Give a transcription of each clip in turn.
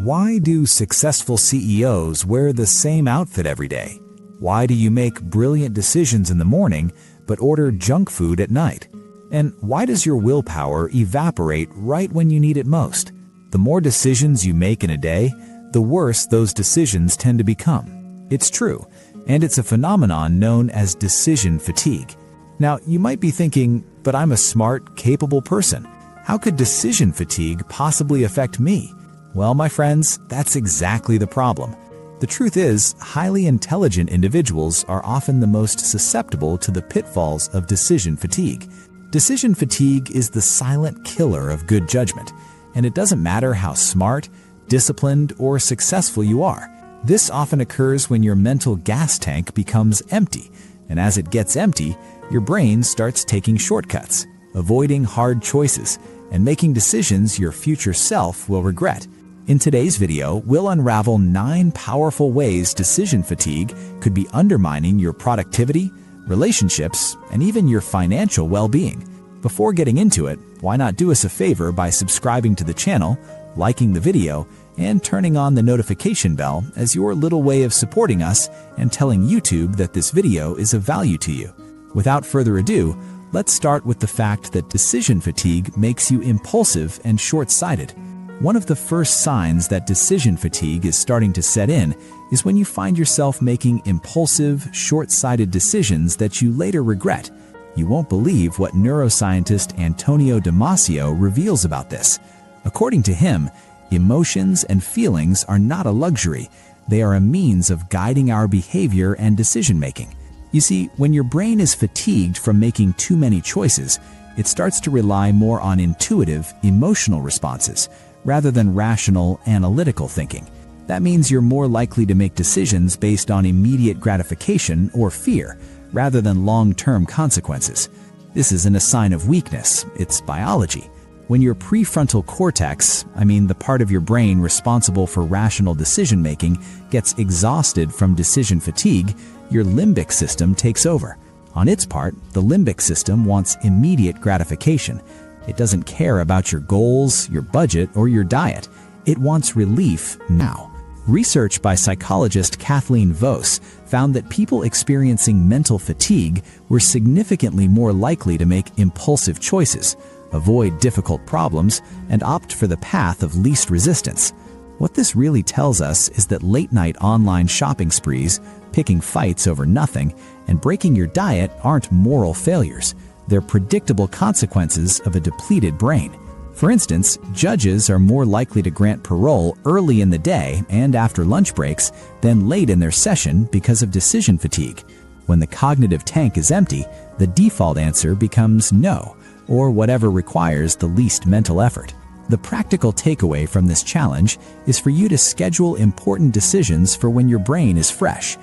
Why do successful CEOs wear the same outfit every day? Why do you make brilliant decisions in the morning but order junk food at night? And why does your willpower evaporate right when you need it most? The more decisions you make in a day, the worse those decisions tend to become. It's true, and it's a phenomenon known as decision fatigue. Now, you might be thinking, but I'm a smart, capable person. How could decision fatigue possibly affect me? Well, my friends, that's exactly the problem. The truth is, highly intelligent individuals are often the most susceptible to the pitfalls of decision fatigue. Decision fatigue is the silent killer of good judgment, and it doesn't matter how smart, disciplined, or successful you are. This often occurs when your mental gas tank becomes empty, and as it gets empty, your brain starts taking shortcuts, avoiding hard choices, and making decisions your future self will regret. In today's video, we'll unravel 9 powerful ways decision fatigue could be undermining your productivity, relationships, and even your financial well-being. Before getting into it, why not do us a favor by subscribing to the channel, liking the video, and turning on the notification bell as your little way of supporting us and telling YouTube that this video is of value to you. Without further ado, let's start with the fact that decision fatigue makes you impulsive and short-sighted. One of the first signs that decision fatigue is starting to set in is when you find yourself making impulsive, short-sighted decisions that you later regret. You won't believe what neuroscientist Antonio Damasio reveals about this. According to him, emotions and feelings are not a luxury. They are a means of guiding our behavior and decision-making. You see, when your brain is fatigued from making too many choices, it starts to rely more on intuitive, emotional responses, rather than rational, analytical thinking. That means you're more likely to make decisions based on immediate gratification or fear, rather than long-term consequences. This isn't a sign of weakness, it's biology. When your prefrontal cortex, the part of your brain responsible for rational decision-making, gets exhausted from decision fatigue, your limbic system takes over. On its part, the limbic system wants immediate gratification. It doesn't care about your goals, your budget, or your diet. It wants relief now. Research by psychologist Kathleen Voss found that people experiencing mental fatigue were significantly more likely to make impulsive choices, avoid difficult problems, and opt for the path of least resistance. What this really tells us is that late-night online shopping sprees, picking fights over nothing, and breaking your diet aren't moral failures. They're predictable consequences of a depleted brain. For instance, judges are more likely to grant parole early in the day and after lunch breaks than late in their session because of decision fatigue. When the cognitive tank is empty, the default answer becomes no, or whatever requires the least mental effort. The practical takeaway from this challenge is for you to schedule important decisions for when your brain is fresh,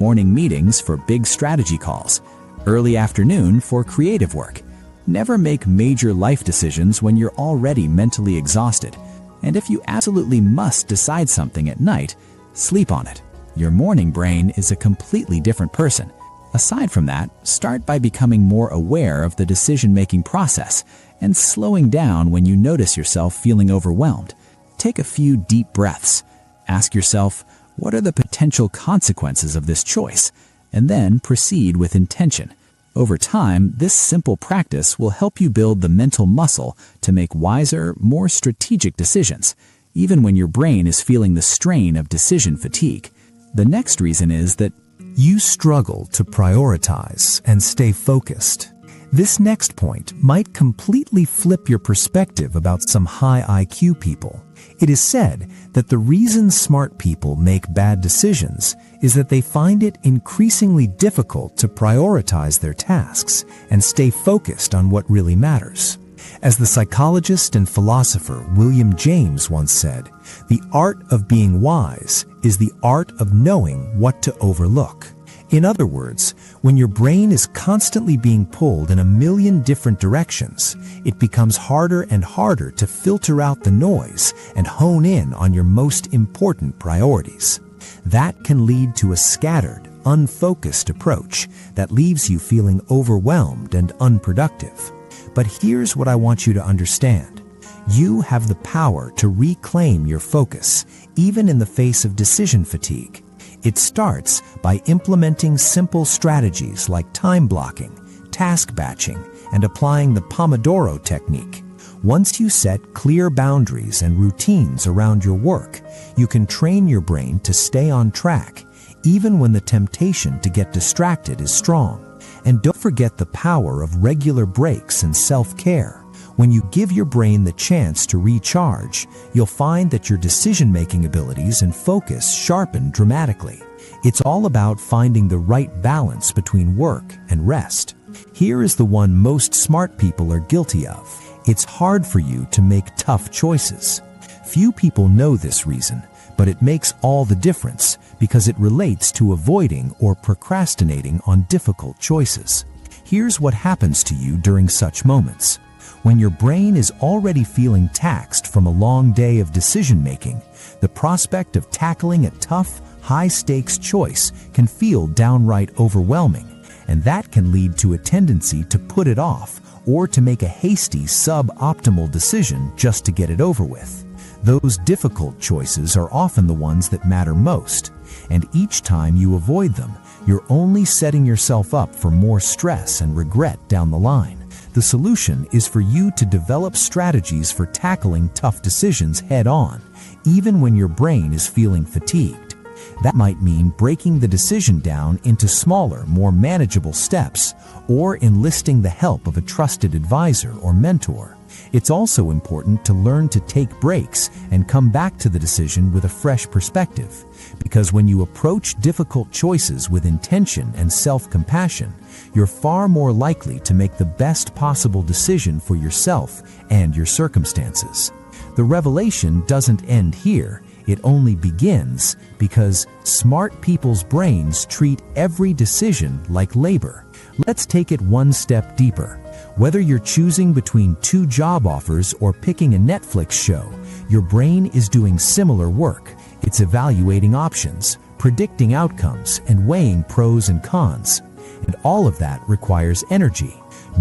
morning meetings for big strategy calls, early afternoon for creative work. Never make major life decisions when you're already mentally exhausted. And if you absolutely must decide something at night, sleep on it. Your morning brain is a completely different person. Aside from that, start by becoming more aware of the decision-making process and slowing down when you notice yourself feeling overwhelmed. Take a few deep breaths. Ask yourself, what are the potential consequences of this choice? And then proceed with intention. Over time, this simple practice will help you build the mental muscle to make wiser, more strategic decisions, even when your brain is feeling the strain of decision fatigue. The next reason is that you struggle to prioritize and stay focused. This next point might completely flip your perspective about some high IQ people. It is said that the reason smart people make bad decisions is that they find it increasingly difficult to prioritize their tasks and stay focused on what really matters. As the psychologist and philosopher William James once said, "The art of being wise is the art of knowing what to overlook." In other words, when your brain is constantly being pulled in a million different directions, it becomes harder and harder to filter out the noise and hone in on your most important priorities. That can lead to a scattered, unfocused approach that leaves you feeling overwhelmed and unproductive. But here's what I want you to understand. You have the power to reclaim your focus, even in the face of decision fatigue. It starts by implementing simple strategies like time blocking, task batching, and applying the Pomodoro technique. Once you set clear boundaries and routines around your work, you can train your brain to stay on track, even when the temptation to get distracted is strong. And don't forget the power of regular breaks and self-care. When you give your brain the chance to recharge, you'll find that your decision-making abilities and focus sharpen dramatically. It's all about finding the right balance between work and rest. Here is the one most smart people are guilty of. It's hard for you to make tough choices. Few people know this reason, but it makes all the difference because it relates to avoiding or procrastinating on difficult choices. Here's what happens to you during such moments. When your brain is already feeling taxed from a long day of decision-making, the prospect of tackling a tough, high-stakes choice can feel downright overwhelming, and that can lead to a tendency to put it off or to make a hasty, suboptimal decision just to get it over with. Those difficult choices are often the ones that matter most, and each time you avoid them, you're only setting yourself up for more stress and regret down the line. The solution is for you to develop strategies for tackling tough decisions head-on, even when your brain is feeling fatigued. That might mean breaking the decision down into smaller, more manageable steps, or enlisting the help of a trusted advisor or mentor. It's also important to learn to take breaks and come back to the decision with a fresh perspective, because when you approach difficult choices with intention and self-compassion, you're far more likely to make the best possible decision for yourself and your circumstances. The revelation doesn't end here. It only begins because smart people's brains treat every decision like labor. Let's take it one step deeper. Whether you're choosing between 2 job offers or picking a Netflix show, your brain is doing similar work. It's evaluating options, predicting outcomes, and weighing pros and cons. And all of that requires energy.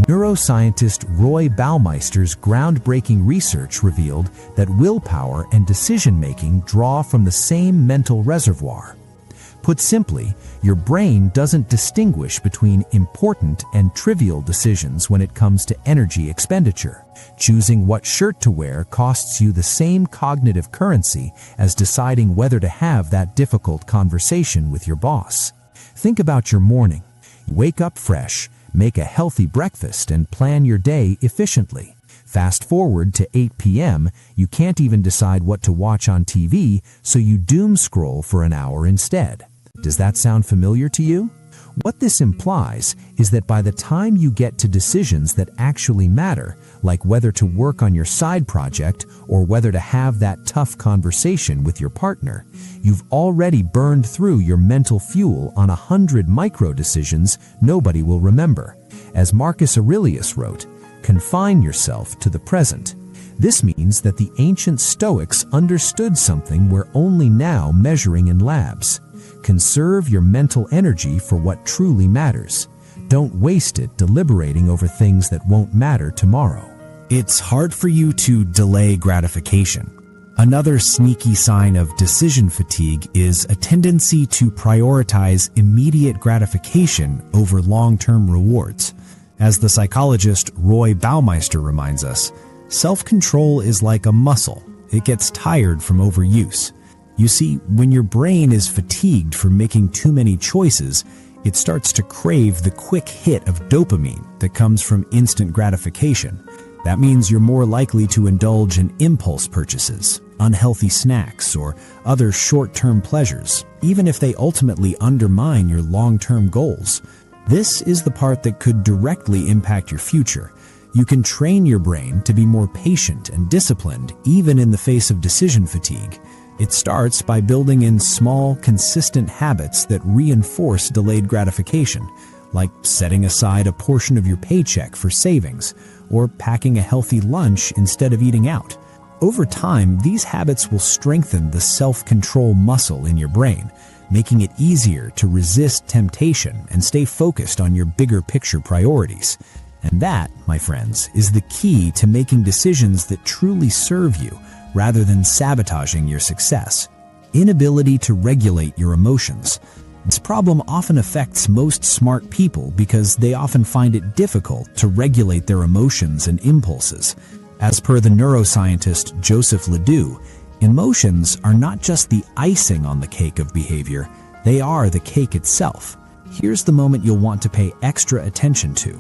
Neuroscientist Roy Baumeister's groundbreaking research revealed that willpower and decision-making draw from the same mental reservoir. Put simply, your brain doesn't distinguish between important and trivial decisions when it comes to energy expenditure. Choosing what shirt to wear costs you the same cognitive currency as deciding whether to have that difficult conversation with your boss. Think about your morning. Wake up fresh, make a healthy breakfast, and plan your day efficiently. Fast forward to 8 p.m., you can't even decide what to watch on TV, so you doom scroll for an hour instead. Does that sound familiar to you? What this implies is that by the time you get to decisions that actually matter, like whether to work on your side project or whether to have that tough conversation with your partner, you've already burned through your mental fuel on 100 micro decisions nobody will remember. As Marcus Aurelius wrote, "Confine yourself to the present." This means that the ancient Stoics understood something we're only now measuring in labs. Conserve your mental energy for what truly matters. Don't waste it deliberating over things that won't matter tomorrow. It's hard for you to delay gratification. Another sneaky sign of decision fatigue is a tendency to prioritize immediate gratification over long-term rewards. As the psychologist Roy Baumeister reminds us, self-control is like a muscle. It gets tired from overuse. You see, when your brain is fatigued from making too many choices, it starts to crave the quick hit of dopamine that comes from instant gratification. That means you're more likely to indulge in impulse purchases, unhealthy snacks, or other short-term pleasures, even if they ultimately undermine your long-term goals. This is the part that could directly impact your future. You can train your brain to be more patient and disciplined, even in the face of decision fatigue. It starts by building in small, consistent habits that reinforce delayed gratification, like setting aside a portion of your paycheck for savings, or packing a healthy lunch instead of eating out. Over time, these habits will strengthen the self-control muscle in your brain, making it easier to resist temptation and stay focused on your bigger picture priorities. And that, my friends, is the key to making decisions that truly serve you rather than sabotaging your success. Inability to regulate your emotions. This problem often affects most smart people because they often find it difficult to regulate their emotions and impulses. As per the neuroscientist Joseph Ledoux, emotions are not just the icing on the cake of behavior, they are the cake itself. Here's the moment you'll want to pay extra attention to.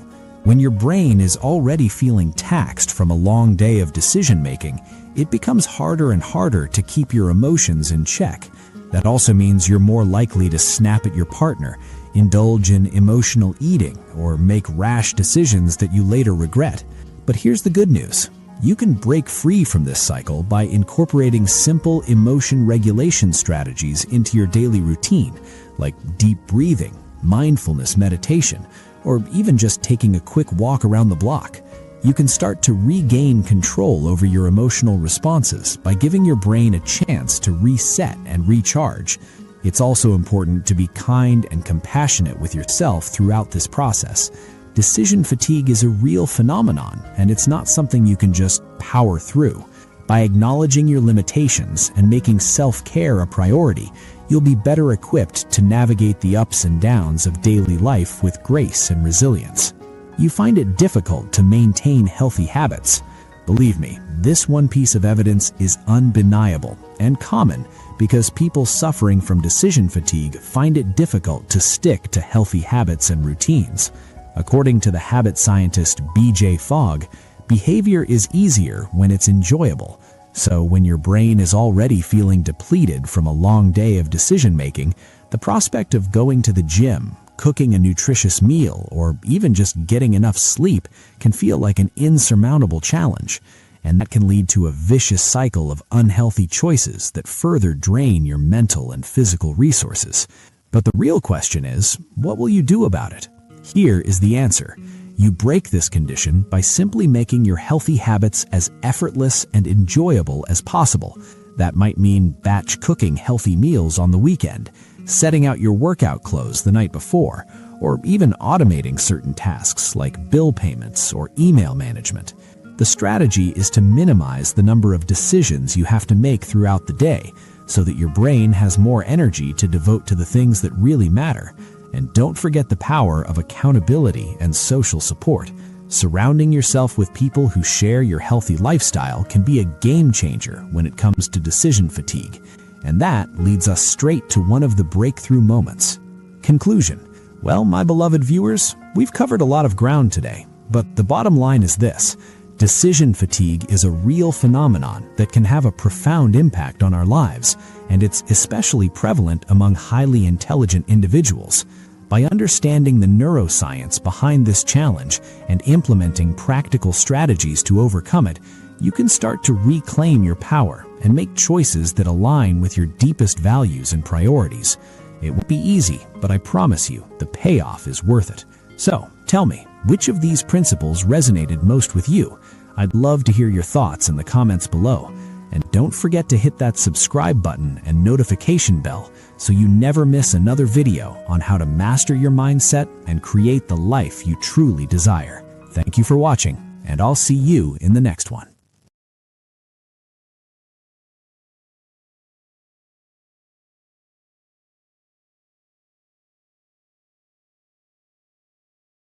When your brain is already feeling taxed from a long day of decision-making, it becomes harder and harder to keep your emotions in check. That also means you're more likely to snap at your partner, indulge in emotional eating, or make rash decisions that you later regret. But here's the good news. You can break free from this cycle by incorporating simple emotion regulation strategies into your daily routine, like deep breathing, mindfulness meditation, or even just taking a quick walk around the block. You can start to regain control over your emotional responses by giving your brain a chance to reset and recharge. It's also important to be kind and compassionate with yourself throughout this process. Decision fatigue is a real phenomenon, and it's not something you can just power through. By acknowledging your limitations and making self-care a priority, you'll be better equipped to navigate the ups and downs of daily life with grace and resilience. You find it difficult to maintain healthy habits. Believe me, this one piece of evidence is undeniable and common because people suffering from decision fatigue find it difficult to stick to healthy habits and routines. According to the habit scientist B.J. Fogg, behavior is easier when it's enjoyable. So when your brain is already feeling depleted from a long day of decision-making, the prospect of going to the gym, cooking a nutritious meal, or even just getting enough sleep can feel like an insurmountable challenge. And that can lead to a vicious cycle of unhealthy choices that further drain your mental and physical resources. But the real question is, what will you do about it? Here is the answer. You break this condition by simply making your healthy habits as effortless and enjoyable as possible. That might mean batch cooking healthy meals on the weekend, setting out your workout clothes the night before, or even automating certain tasks like bill payments or email management. The strategy is to minimize the number of decisions you have to make throughout the day so that your brain has more energy to devote to the things that really matter. And don't forget the power of accountability and social support. Surrounding yourself with people who share your healthy lifestyle can be a game changer when it comes to decision fatigue. And that leads us straight to one of the breakthrough moments. Conclusion. Well, my beloved viewers, we've covered a lot of ground today, but the bottom line is this. Decision fatigue is a real phenomenon that can have a profound impact on our lives, and it's especially prevalent among highly intelligent individuals. By understanding the neuroscience behind this challenge and implementing practical strategies to overcome it, you can start to reclaim your power and make choices that align with your deepest values and priorities. It won't be easy, but I promise you, the payoff is worth it. So, tell me, which of these principles resonated most with you? I'd love to hear your thoughts in the comments below. And don't forget to hit that subscribe button and notification bell so you never miss another video on how to master your mindset and create the life you truly desire. Thank you for watching, and I'll see you in the next one.